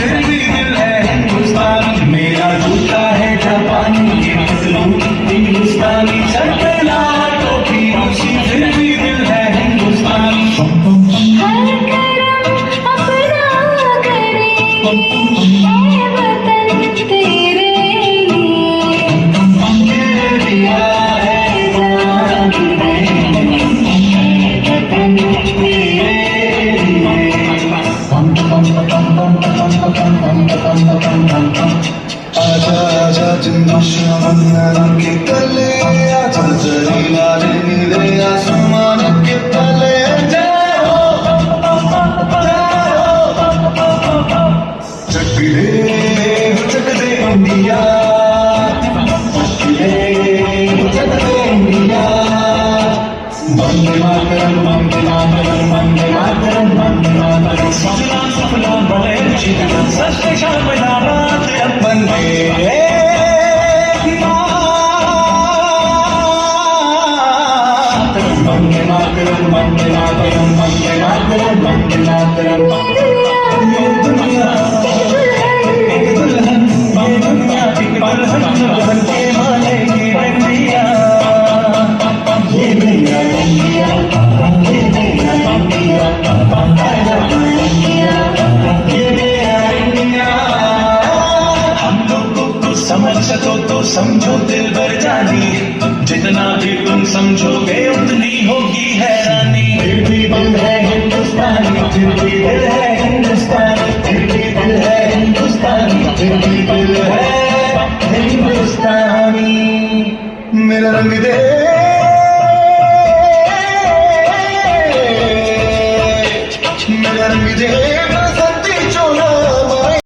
फिर भी दिल है हिंदुस्तानी। मेरा जूता है जापानी, ये पतलून हिंदुस्तानी, सर पे लाल टोपी रूसी, फिर भी दिल है हिंदुस्तानी। हर करम अपना करे, ये वतन तेरे लिए दिया है जान दे, वतन तेरे लिए। आजा आजा दुश्मन के तले, आजा जरीला नीले आसमान के तले। जाओ चक दे इंडिया, चक दे इंडिया। वंदे मातरम, वंदे मातरम, वंदे मातरम, वंदे मातरम। सफलान सफलान बड़े जीवन सस्ते शाम रात अपन वंदे मातरम, वंदे मातरम, वंदे मातरम, वंदे मातरम। ये दुनिया एक दुल्हन, ये दुनिया एक दुल्हन, दुल्हन के माने की इंडिया। ये मेरा इंडिया, ये मेरा इंडिया, ये मेरा इंडिया। हम लोगों को समझ सको तो समझो दिल भर जानी, जितना भी तुम समझोगे उतनी होगी हैरानी। फिर भी दिल है हिंदुस्तानी, फिर भी दिल है हिंदुस्तानी, फिर भी दिल है हिंदुस्तानी, फिर भी दिल है हिंदुस्तानी। मेरा रंग दे